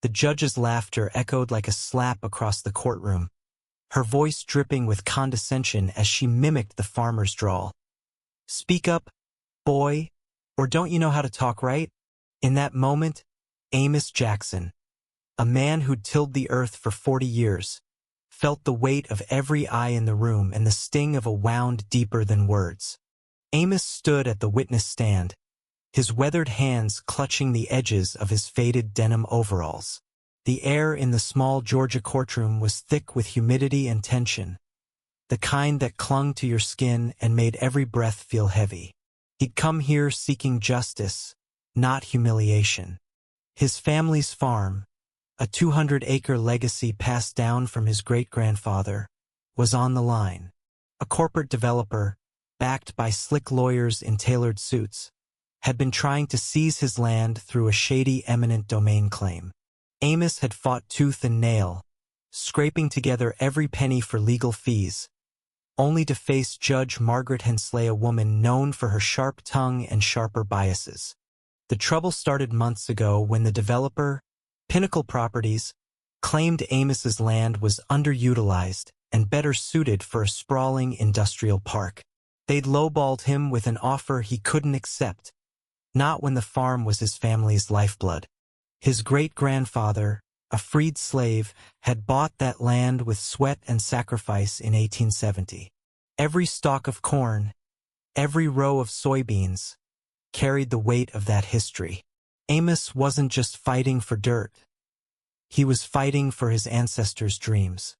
The judge's laughter echoed like a slap across the courtroom, her voice dripping with condescension as she mimicked the farmer's drawl. "Speak up, boy, or don't you know how to talk right?" In that moment, Amos Jackson, a man who'd tilled the earth for 40 years, felt the weight of every eye in the room and the sting of a wound deeper than words. Amos stood at the witness stand, his weathered hands clutching the edges of his faded denim overalls. The air in the small Georgia courtroom was thick with humidity and tension, the kind that clung to your skin and made every breath feel heavy. He'd come here seeking justice, not humiliation. His family's farm, a 200-acre legacy passed down from his great-grandfather, was on the line. A corporate developer, backed by slick lawyers in tailored suits, had been trying to seize his land through a shady eminent domain claim. Amos had fought tooth and nail, scraping together every penny for legal fees, only to face Judge Margaret Hensley, a woman known for her sharp tongue and sharper biases. The trouble started months ago when the developer, Pinnacle Properties, claimed Amos's land was underutilized and better suited for a sprawling industrial park. They'd lowballed him with an offer he couldn't accept, not when the farm was his family's lifeblood. His great-grandfather, a freed slave, had bought that land with sweat and sacrifice in 1870. Every stalk of corn, every row of soybeans, carried the weight of that history. Amos wasn't just fighting for dirt. He was fighting for his ancestors' dreams.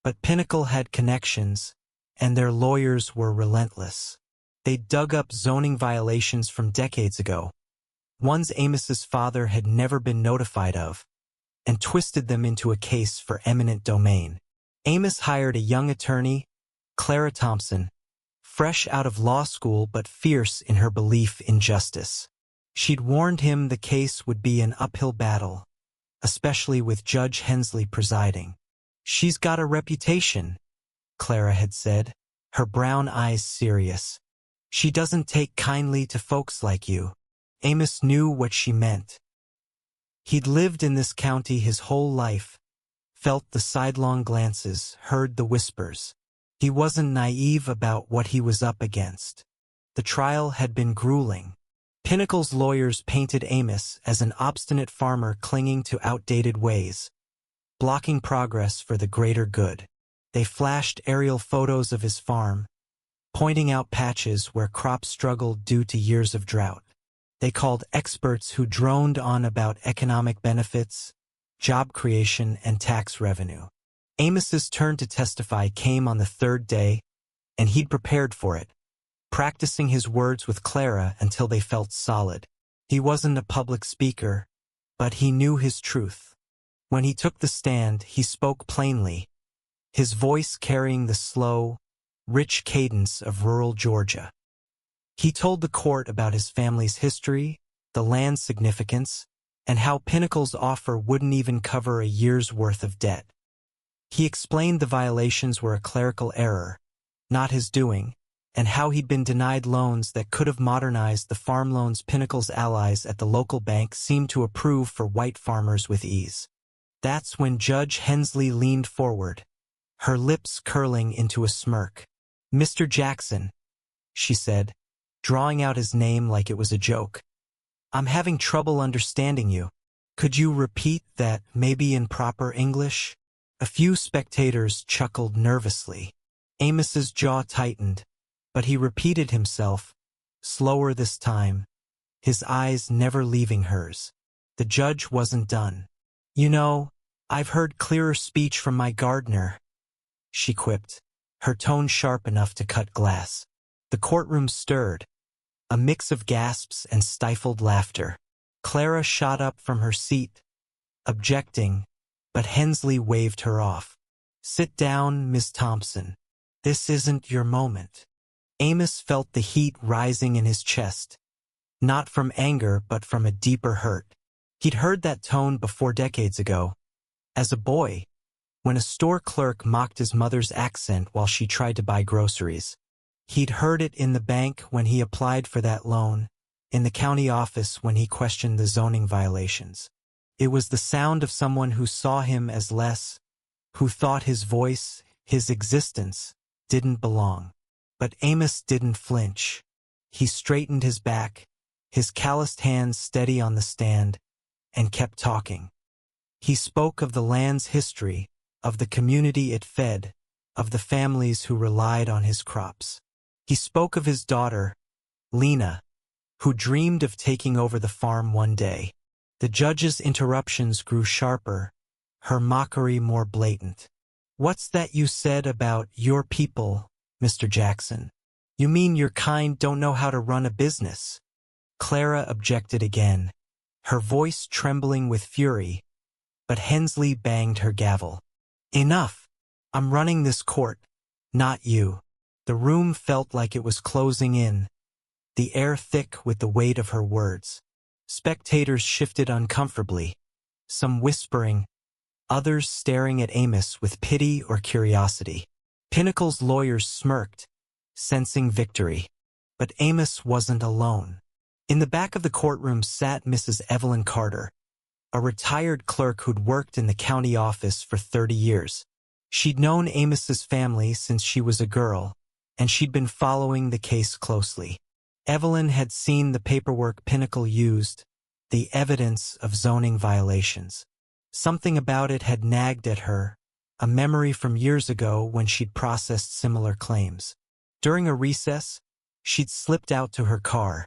But Pinnacle had connections, and their lawyers were relentless. They dug up zoning violations from decades ago, ones Amos's father had never been notified of, and twisted them into a case for eminent domain. Amos hired a young attorney, Clara Thompson, fresh out of law school but fierce in her belief in justice. She'd warned him the case would be an uphill battle, especially with Judge Hensley presiding. "She's got a reputation," Clara had said, her brown eyes serious. "She doesn't take kindly to folks like you." Amos knew what she meant. He'd lived in this county his whole life, felt the sidelong glances, heard the whispers. He wasn't naive about what he was up against. The trial had been grueling. Pinnacle's lawyers painted Amos as an obstinate farmer clinging to outdated ways, blocking progress for the greater good. They flashed aerial photos of his farm, pointing out patches where crops struggled due to years of drought. They called experts who droned on about economic benefits, job creation, and tax revenue. Amos's turn to testify came on the third day, and he'd prepared for it, practicing his words with Clara until they felt solid. He wasn't a public speaker, but he knew his truth. When he took the stand, he spoke plainly, his voice carrying the slow, rich cadence of rural Georgia. He told the court about his family's history, the land's significance, and how Pinnacle's offer wouldn't even cover a year's worth of debt. He explained the violations were a clerical error, not his doing, and how he'd been denied loans that could have modernized the farm loans Pinnacle's allies at the local bank seemed to approve for white farmers with ease. That's when Judge Hensley leaned forward, her lips curling into a smirk. "Mr. Jackson," she said, drawing out his name like it was a joke. "I'm having trouble understanding you. Could you repeat that, maybe in proper English?" A few spectators chuckled nervously. Amos's jaw tightened, but he repeated himself, slower this time, his eyes never leaving hers. The judge wasn't done. "You know, I've heard clearer speech from my gardener," she quipped, her tone sharp enough to cut glass. The courtroom stirred, a mix of gasps and stifled laughter. Clara shot up from her seat, objecting, but Hensley waved her off. "Sit down, Miss Thompson. This isn't your moment." Amos felt the heat rising in his chest, not from anger but from a deeper hurt. He'd heard that tone before decades ago, as a boy, when a store clerk mocked his mother's accent while she tried to buy groceries. He'd heard it in the bank when he applied for that loan, in the county office when he questioned the zoning violations. It was the sound of someone who saw him as less, who thought his voice, his existence, didn't belong. But Amos didn't flinch. He straightened his back, his calloused hands steady on the stand, and kept talking. He spoke of the land's history, of the community it fed, of the families who relied on his crops. He spoke of his daughter, Lena, who dreamed of taking over the farm one day. The judge's interruptions grew sharper, her mockery more blatant. "What's that you said about your people, Mr. Jackson? You mean your kind don't know how to run a business?" Clara objected again, her voice trembling with fury, but Hensley banged her gavel. "Enough! I'm running this court, not you." The room felt like it was closing in, the air thick with the weight of her words. Spectators shifted uncomfortably, some whispering, others staring at Amos with pity or curiosity. Pinnacle's lawyers smirked, sensing victory. But Amos wasn't alone. In the back of the courtroom sat Mrs. Evelyn Carter, a retired clerk who'd worked in the county office for 30 years. She'd known Amos's family since she was a girl, and she'd been following the case closely. Evelyn had seen the paperwork Pinnacle used, the evidence of zoning violations. Something about it had nagged at her, a memory from years ago when she'd processed similar claims. During a recess, she'd slipped out to her car,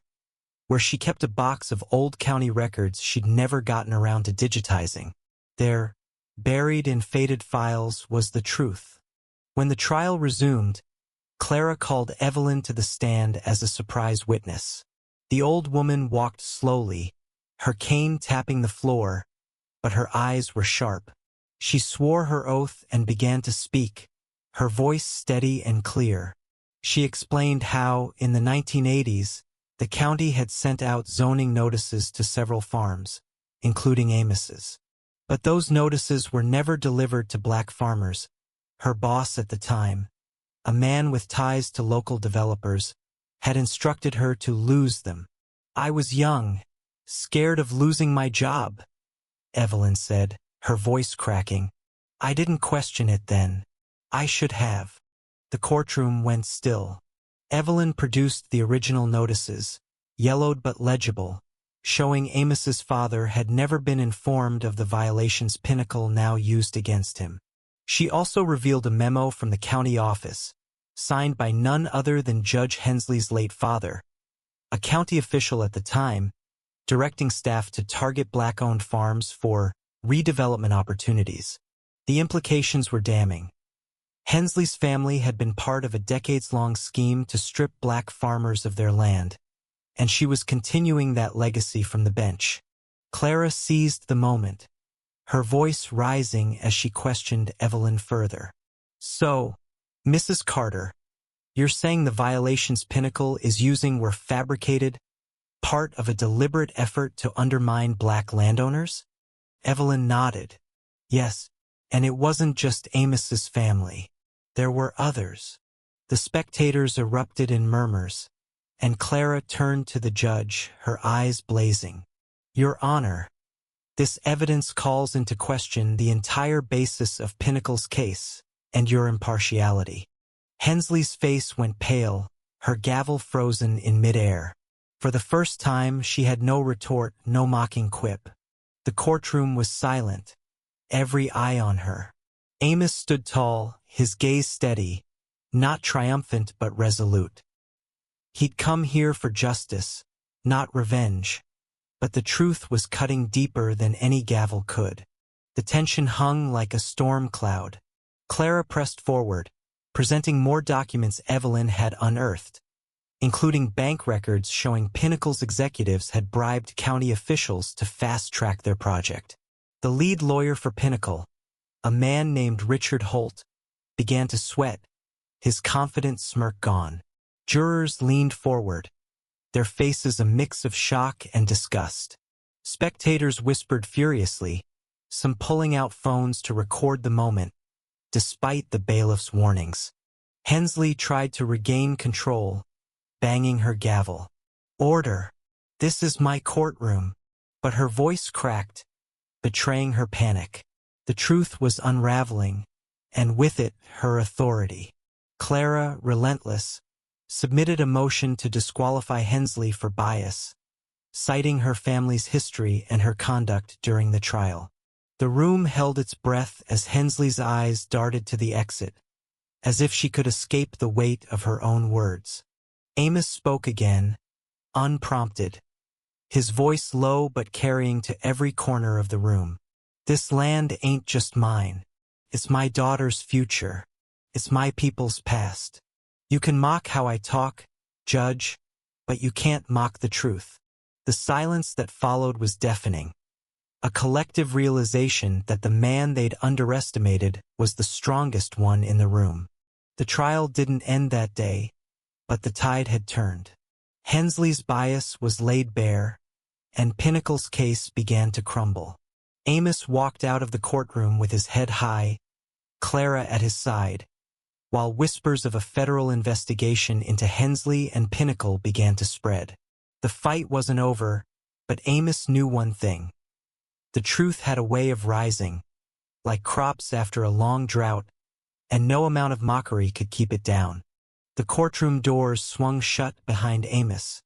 where she kept a box of old county records she'd never gotten around to digitizing. There, buried in faded files, was the truth. When the trial resumed, Clara called Evelyn to the stand as a surprise witness. The old woman walked slowly, her cane tapping the floor, but her eyes were sharp. She swore her oath and began to speak, her voice steady and clear. She explained how, in the 1980s, the county had sent out zoning notices to several farms, including Amos's. But those notices were never delivered to black farmers. Her boss at the time, a man with ties to local developers, had instructed her to lose them. "I was young, scared of losing my job," Evelyn said, her voice cracking. "I didn't question it then. I should have." The courtroom went still. Evelyn produced the original notices, yellowed but legible, showing Amos's father had never been informed of the violations Pinnacle now used against him. She also revealed a memo from the county office, signed by none other than Judge Hensley's late father, a county official at the time, directing staff to target black-owned farms for redevelopment opportunities. The implications were damning. Hensley's family had been part of a decades-long scheme to strip black farmers of their land, and she was continuing that legacy from the bench. Clara seized the moment, her voice rising as she questioned Evelyn further. "So, Mrs. Carter, you're saying the violations Pinnacle is using were fabricated, part of a deliberate effort to undermine black landowners?" Evelyn nodded. "Yes, and it wasn't just Amos's family. There were others." The spectators erupted in murmurs, and Clara turned to the judge, her eyes blazing. "Your Honor, this evidence calls into question the entire basis of Pinnacle's case and your impartiality." Hensley's face went pale, her gavel frozen in midair. For the first time, she had no retort, no mocking quip. The courtroom was silent, every eye on her. Amos stood tall, his gaze steady, not triumphant but resolute. He'd come here for justice, not revenge. But the truth was cutting deeper than any gavel could. The tension hung like a storm cloud. Clara pressed forward, presenting more documents Evelyn had unearthed, including bank records showing Pinnacle's executives had bribed county officials to fast-track their project. The lead lawyer for Pinnacle, a man named Richard Holt, began to sweat, his confident smirk gone. Jurors leaned forward, their faces a mix of shock and disgust. Spectators whispered furiously, some pulling out phones to record the moment, despite the bailiff's warnings. Hensley tried to regain control, banging her gavel. "Order! This is my courtroom." But her voice cracked, betraying her panic. The truth was unraveling, and with it, her authority. Clara, relentless, submitted a motion to disqualify Hensley for bias, citing her family's history and her conduct during the trial. The room held its breath as Hensley's eyes darted to the exit, as if she could escape the weight of her own words. Amos spoke again, unprompted, his voice low but carrying to every corner of the room. This land ain't just mine. It's my daughter's future. It's my people's past. You can mock how I talk, judge, but you can't mock the truth. The silence that followed was deafening. A collective realization that the man they'd underestimated was the strongest one in the room. The trial didn't end that day, but the tide had turned. Hensley's bias was laid bare, and Pinnacle's case began to crumble. Amos walked out of the courtroom with his head high, Clara at his side, while whispers of a federal investigation into Hensley and Pinnacle began to spread. The fight wasn't over, but Amos knew one thing. The truth had a way of rising, like crops after a long drought, and no amount of mockery could keep it down. The courtroom doors swung shut behind Amos,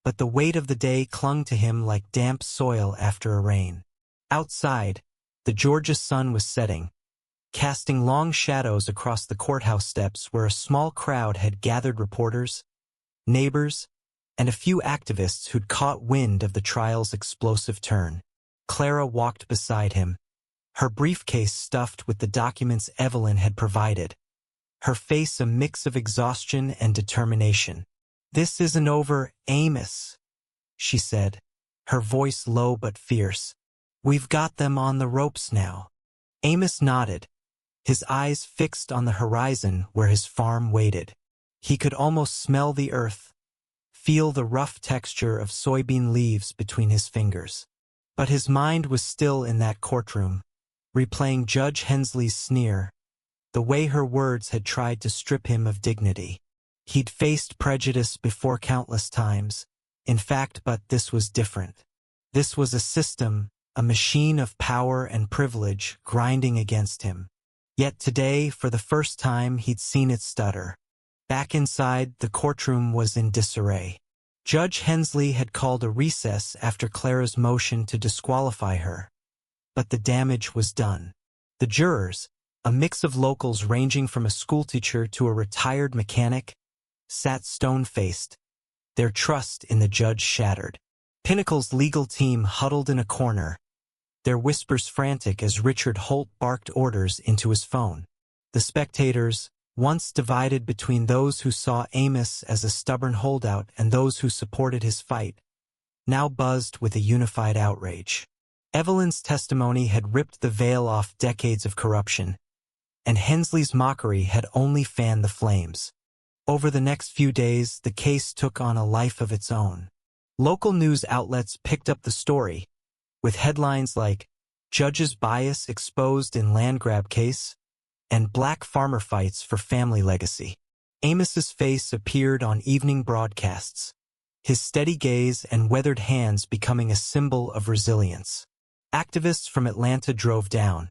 but the weight of the day clung to him like damp soil after a rain. Outside, the Georgia sun was setting, casting long shadows across the courthouse steps where a small crowd had gathered reporters, neighbors, and a few activists who'd caught wind of the trial's explosive turn. Clara walked beside him, her briefcase stuffed with the documents Evelyn had provided, her face a mix of exhaustion and determination. "This isn't over, Amos," she said, her voice low but fierce. "We've got them on the ropes now." Amos nodded, his eyes fixed on the horizon where his farm waited. He could almost smell the earth, feel the rough texture of soybean leaves between his fingers. But his mind was still in that courtroom, replaying Judge Hensley's sneer, the way her words had tried to strip him of dignity. He'd faced prejudice before countless times, in fact, but this was different. This was a system, a machine of power and privilege grinding against him. Yet today, for the first time, he'd seen it stutter. Back inside, the courtroom was in disarray. Judge Hensley had called a recess after Clara's motion to disqualify her. But the damage was done. The jurors, a mix of locals ranging from a schoolteacher to a retired mechanic, sat stone-faced, their trust in the judge shattered. Pinnacle's legal team huddled in a corner, their whispers frantic as Richard Holt barked orders into his phone. The spectators, once divided between those who saw Amos as a stubborn holdout and those who supported his fight, now buzzed with a unified outrage. Evelyn's testimony had ripped the veil off decades of corruption, and Hensley's mockery had only fanned the flames. Over the next few days, the case took on a life of its own. Local news outlets picked up the story, with headlines like, "Judge's Bias Exposed in Land Grab Case," and "Black Farmer Fights for Family Legacy." Amos's face appeared on evening broadcasts, his steady gaze and weathered hands becoming a symbol of resilience. Activists from Atlanta drove down,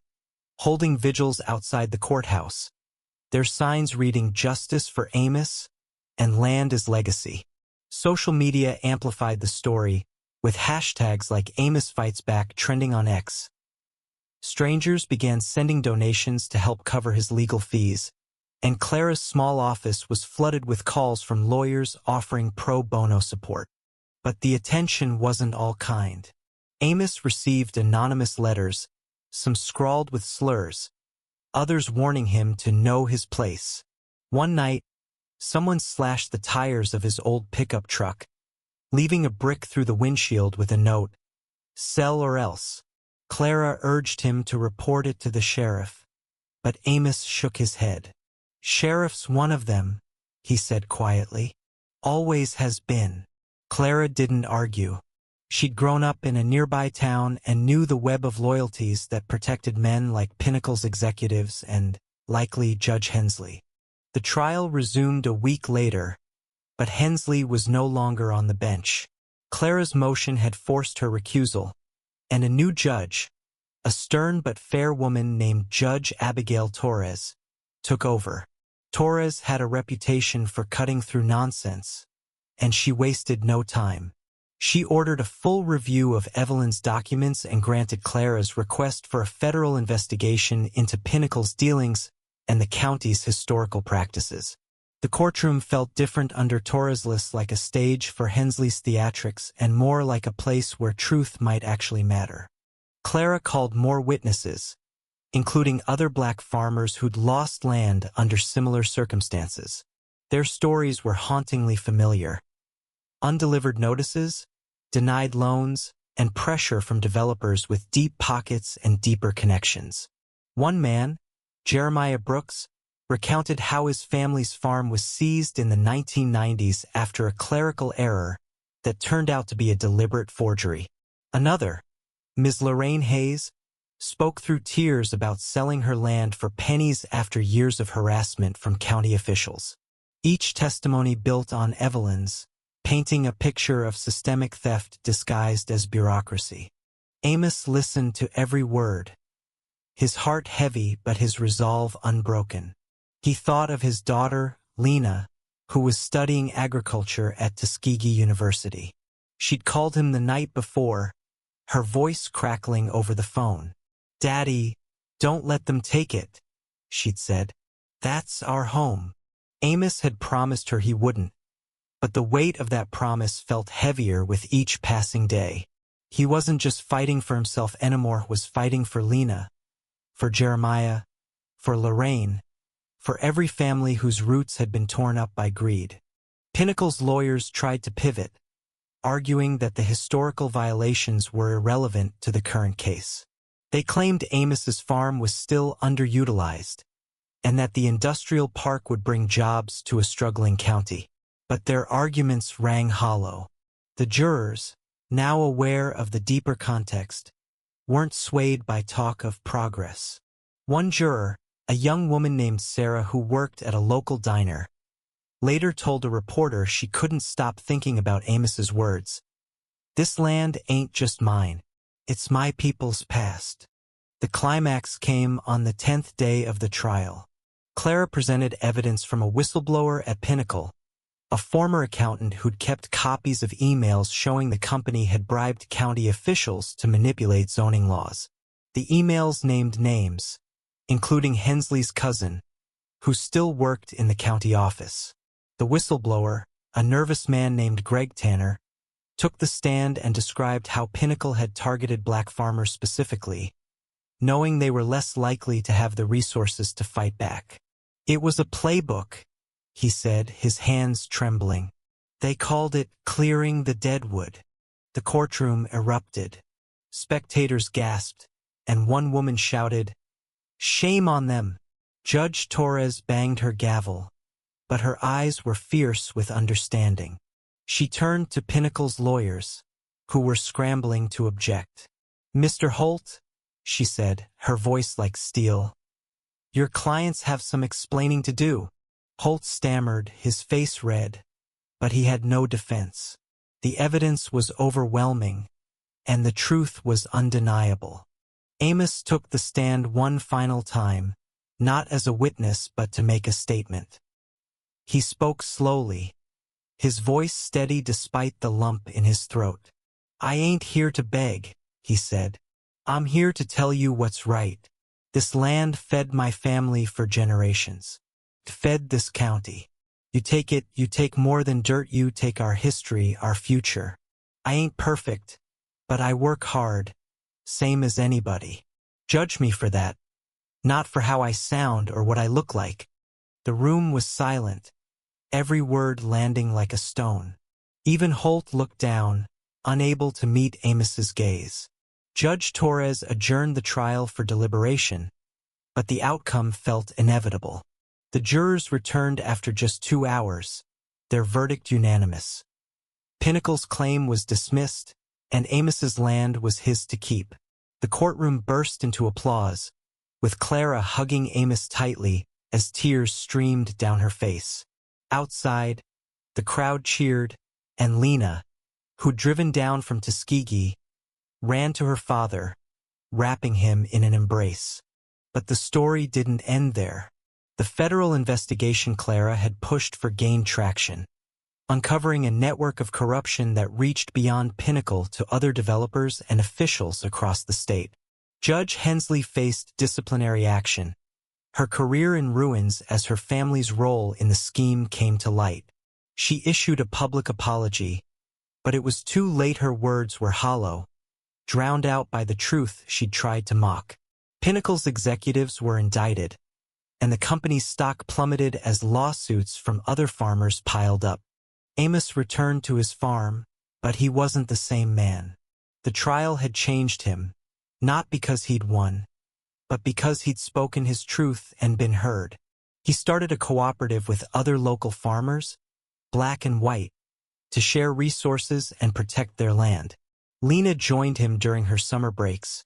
holding vigils outside the courthouse, their signs reading "Justice for Amos" and "Land is Legacy." Social media amplified the story, with hashtags like Amos Fights Back trending on X. Strangers began sending donations to help cover his legal fees, and Clara's small office was flooded with calls from lawyers offering pro bono support. But the attention wasn't all kind. Amos received anonymous letters, some scrawled with slurs, others warning him to know his place. One night, someone slashed the tires of his old pickup truck, leaving a brick through the windshield with a note, "Sell or else." Clara urged him to report it to the sheriff, but Amos shook his head. "Sheriff's one of them," he said quietly. "Always has been." Clara didn't argue. She'd grown up in a nearby town and knew the web of loyalties that protected men like Pinnacle's executives and, likely, Judge Hensley. The trial resumed a week later, but Hensley was no longer on the bench. Clara's motion had forced her recusal, and a new judge, A stern but fair woman named Judge Abigail Torres took over. Torres had a reputation for cutting through nonsense, and she wasted no time. She ordered a full review of Evelyn's documents and granted Clara's request for a federal investigation into Pinnacle's dealings and the county's historical practices. The courtroom felt different under Torres, less like a stage for Hensley's theatrics and more like a place where truth might actually matter. Clara called more witnesses, including other black farmers who'd lost land under similar circumstances. Their stories were hauntingly familiar. Undelivered notices, denied loans, and pressure from developers with deep pockets and deeper connections. One man, Jeremiah Brooks, recounted how his family's farm was seized in the 1990s after a clerical error that turned out to be a deliberate forgery. Another, Ms. Lorraine Hayes, spoke through tears about selling her land for pennies after years of harassment from county officials. Each testimony built on Evelyn's, painting a picture of systemic theft disguised as bureaucracy. Amos listened to every word, his heart heavy but his resolve unbroken. He thought of his daughter, Lena, who was studying agriculture at Tuskegee University. She'd called him the night before, her voice crackling over the phone. "Daddy, don't let them take it," she'd said. "That's our home." Amos had promised her he wouldn't, but the weight of that promise felt heavier with each passing day. He wasn't just fighting for himself anymore, was fighting for Lena, for Jeremiah, for Lorraine, for every family whose roots had been torn up by greed. Pinnacle's lawyers tried to pivot, arguing that the historical violations were irrelevant to the current case. They claimed Amos's farm was still underutilized, and that the industrial park would bring jobs to a struggling county. But their arguments rang hollow. The jurors, now aware of the deeper context, weren't swayed by talk of progress. One juror, a young woman named Sarah who worked at a local diner, later told a reporter she couldn't stop thinking about Amos's words. "This land ain't just mine. It's my people's past." The climax came on the 10th day of the trial. Clara presented evidence from a whistleblower at Pinnacle, a former accountant who'd kept copies of emails showing the company had bribed county officials to manipulate zoning laws. The emails named names, including Hensley's cousin, who still worked in the county office. The whistleblower, a nervous man named Greg Tanner, took the stand and described how Pinnacle had targeted black farmers specifically, knowing they were less likely to have the resources to fight back. "It was a playbook," he said, his hands trembling. "They called it clearing the deadwood." The courtroom erupted. Spectators gasped, and one woman shouted, "Shame on them!" Judge Torres banged her gavel, but her eyes were fierce with understanding. She turned to Pinnacle's lawyers, who were scrambling to object. "Mr. Holt," she said, her voice like steel, "your clients have some explaining to do." Holt stammered, his face red, but he had no defense. The evidence was overwhelming, and the truth was undeniable. Amos took the stand one final time, not as a witness but to make a statement. He spoke slowly, his voice steady despite the lump in his throat. "I ain't here to beg," he said. "I'm here to tell you what's right. This land fed my family for generations. It fed this county. You take it, you take more than dirt, you take our history, our future. I ain't perfect, but I work hard, same as anybody. Judge me for that, not for how I sound or what I look like." The room was silent, every word landing like a stone. Even Holt looked down, unable to meet Amos's gaze. Judge Torres adjourned the trial for deliberation, but the outcome felt inevitable. The jurors returned after just 2 hours, their verdict unanimous. Pinnacle's claim was dismissed, and Amos's land was his to keep. The courtroom burst into applause, with Clara hugging Amos tightly as tears streamed down her face. Outside, the crowd cheered, and Lena, who'd driven down from Tuskegee, ran to her father, wrapping him in an embrace. But the story didn't end there. The federal investigation Clara had pushed for gained traction, uncovering a network of corruption that reached beyond Pinnacle to other developers and officials across the state. Judge Hensley faced disciplinary action, her career in ruins as her family's role in the scheme came to light. She issued a public apology, but it was too late. Her words were hollow, drowned out by the truth she'd tried to mock. Pinnacle's executives were indicted, and the company's stock plummeted as lawsuits from other farmers piled up. Amos returned to his farm, but he wasn't the same man. The trial had changed him, not because he'd won, but because he'd spoken his truth and been heard. He started a cooperative with other local farmers, black and white, to share resources and protect their land. Lena joined him during her summer breaks,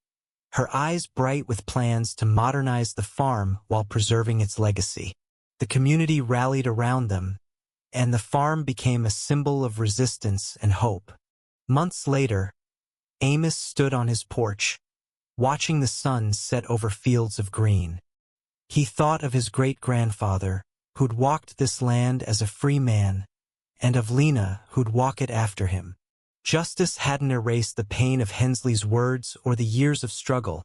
her eyes bright with plans to modernize the farm while preserving its legacy. The community rallied around them, and the farm became a symbol of resistance and hope. Months later, Amos stood on his porch, watching the sun set over fields of green. He thought of his great-grandfather, who'd walked this land as a free man, and of Lena, who'd walk it after him. Justice hadn't erased the pain of Hensley's words or the years of struggle,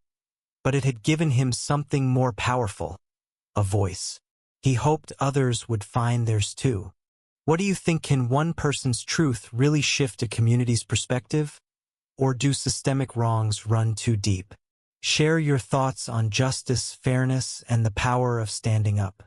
but it had given him something more powerful, a voice. He hoped others would find theirs too. What do you think? Can one person's truth really shift a community's perspective? Or do systemic wrongs run too deep? Share your thoughts on justice, fairness, and the power of standing up.